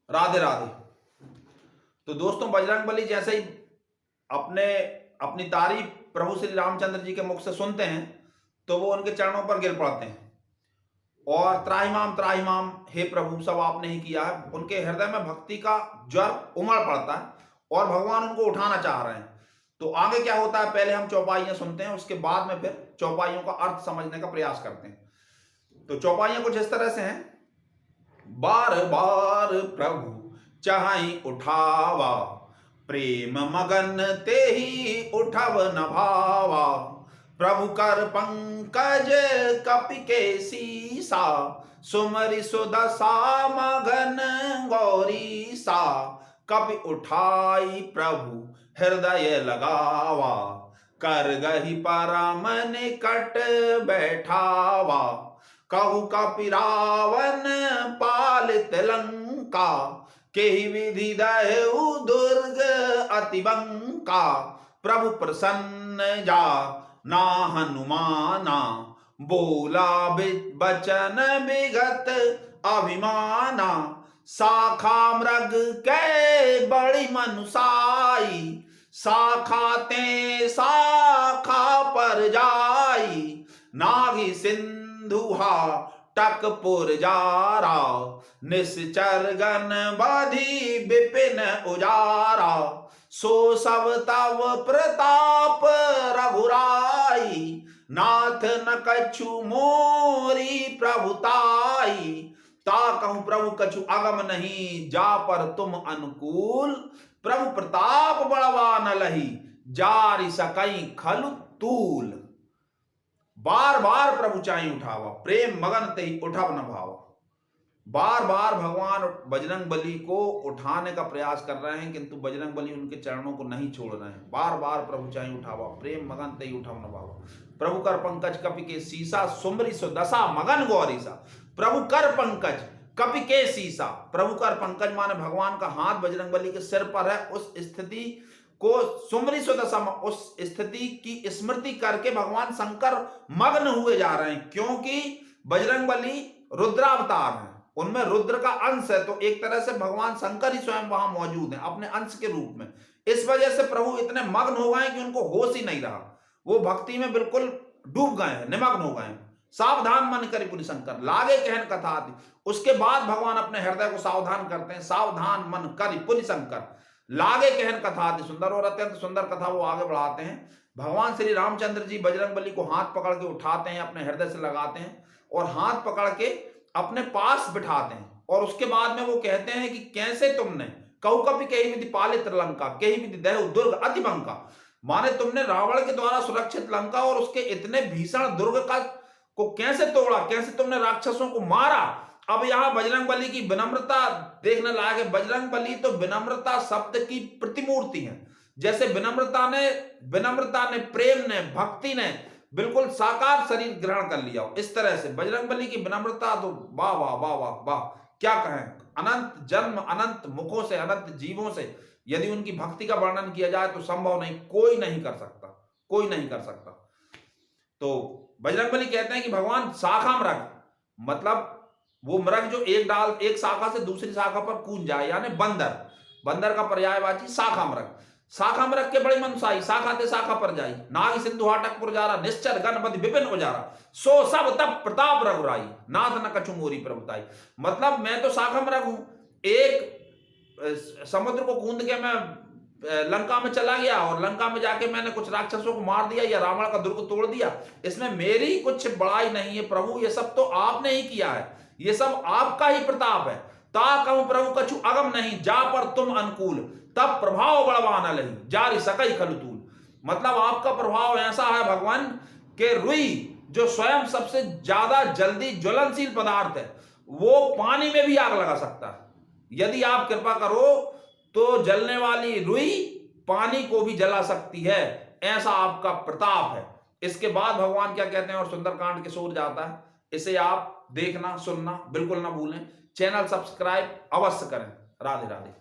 राधे राधे। तो दोस्तों, बजरंगबली जैसे ही अपनी तारीफ प्रभु श्री रामचंद्र जी के मुख से सुनते हैं तो वो उनके चरणों पर गिर पड़ते हैं और त्राहिमाम हे प्रभु, सब आपने ही किया है। उनके हृदय में भक्ति का ज्वर उमड़ पड़ता है और भगवान उनको उठाना चाह रहे हैं। तो आगे क्या होता है, पहले हम चौपाइयां सुनते हैं, उसके बाद में फिर चौपाइयों का अर्थ समझने का प्रयास करते हैं। तो चौपाइयां कुछ इस तरह से हैं। बार बार प्रभु चाहि उठावा, प्रेम मगन ते ही उठव न भावा। प्रभु कर पंकज कपि के सीसा, सुमरि सुदशा मगन गौरी सा। कपि उठाई प्रभु हृदय लगावा, कर गही परम निकट बैठावा। कहु कपि रावण पालित लंका, केहि विधि दहु दुर्ग अति बंका। प्रभु प्रसन्न जा ना हनुमाना, बोला बचन विगत अभिमाना। शाखा मृग के बड़ी मनुसाई, शाखा ते शाखा पर जाई। नागी सिंधुहा टकपुर जारा, निश्चर गण बधी विपिन उजारा। सो सब तव प्रताप रघुराई, नाथ न कछु मोरी प्रभुताई। ता कहूं प्रभु कछु अगम नहीं, जा पर तुम अनुकूल। प्रभु प्रताप बड़वा न लही, जारि सकई खलु तूल। बार बार प्रभु चाहि उठावा, प्रेम मगन तेहि उठव न भावा। बार बार भगवान बजरंगबली को उठाने का प्रयास कर रहे हैं, किंतु बजरंगबली उनके चरणों को नहीं छोड़ रहे हैं। बार बार प्रभु चाहि उठावा, प्रेम मगन तेहि उठव न भावा। प्रभु कर पंकज कपि के सीसा, सुमरि सुदशा मगन गौरी सा। प्रभु कर पंकज कपि के सीसा, प्रभु कर पंकज माने भगवान का हाथ बजरंगबली के सिर पर है। उस स्थिति को सुमरि सुदशा, उस स्थिति की स्मृति करके भगवान शंकर मग्न हुए जा रहे हैं, क्योंकि बजरंगबली रुद्रावतार हैं, उनमें रुद्र का अंश है। तो एक तरह से भगवान शंकर ही स्वयं वहां मौजूद हैं अपने अंश के रूप में। इस वजह से प्रभु इतने मग्न हो गए कि उनको होश ही नहीं रहा, वो भक्ति में बिल्कुल डूब गए हैं, निमग्न हो गए हैं। सावधान मन करि पुनि शंकर, लागे कहन कथा आदि। उसके बाद भगवान अपने हृदय को सावधान करते हैं। सावधान मन करि पुनि शंकर, लागे कहन कथा आदि सुंदर, और अत्यंत सुंदर कथा वो आगे बढ़ाते हैं। भगवान श्री रामचंद्र जी बजरंगबली को हाथ पकड़ के उठाते हैं, अपने हृदय से लगाते हैं और हाथ पकड़ के अपने पास बिठाते हैं। और उसके बाद में वो कहते हैं कि कैसे तुमने कहु कपि केहि विधि पालित लंका, केहि विधि दहु दुर्ग अति बंका। माने तुमने रावण के द्वारा सुरक्षित लंका और उसके इतने भीषण दुर्ग को कैसे तोड़ा, कैसे तुमने राक्षसों को मारा। अब यहां बजरंगबली की विनम्रता देखने लायक है। बजरंगबली तो विनम्रता शब्द की प्रतिमूर्ति है। जैसे विनम्रता ने प्रेम ने भक्ति ने बिल्कुल साकार शरीर ग्रहण कर लिया, इस तरह से बजरंगबली की विनम्रता तो वाह वाह वाह वाह वाह, क्या कहें। अनंत जन्म, अनंत मुखों से, अनंत जीवों से यदि उनकी भक्ति का वर्णन किया जाए तो संभव नहीं, कोई नहीं कर सकता, कोई नहीं कर सकता। तो बजरंगबली कहते हैं कि भगवान शाखा मृग, मतलब वो मृग जो एक शाखा से दूसरी शाखा पर कूद जाए, यानी बंदर का पर्यायवाची शाखा मृग। शाखा मृग के बड़ी मनसाई, शाखा ते शाखा पर जाई। नाग सिंधु हाटकपुर जारा, निश्चर गण बधि विपिन उजारा। सो सब तप प्रताप रघुराई, नाथ न कछु मोरी प्रभुताई। मतलब मैं तो शाखा मृग हूं, एक समुद्र को कूद के मैं लंका में चला गया और लंका में जाके मैंने कुछ राक्षसों को मार दिया या रावण का दुर्ग तोड़ दिया, इसमें मेरी कुछ बड़ाई नहीं है प्रभु, ये सब तो आपने ही किया है, ये सब आपका ही प्रताप है। ता कहूं प्रभु कछु अगम नहीं, जा पर तुम अनुकूल। तब प्रभाव बड़वान लही, जारि सकई खलु तूल। मतलब आपका प्रभाव ऐसा है भगवान के रुई जो स्वयं सबसे ज्यादा जल्दी ज्वलनशील पदार्थ है, वो पानी में भी आग लगा सकता है। यदि आप कृपा करो तो जलने वाली रुई पानी को भी जला सकती है, ऐसा आपका प्रताप है। इसके बाद भगवान क्या कहते हैं और सुंदरकांड किस ओर जाता है, इसे आप देखना सुनना बिल्कुल ना भूलें। चैनल सब्सक्राइब अवश्य करें। राधे राधे।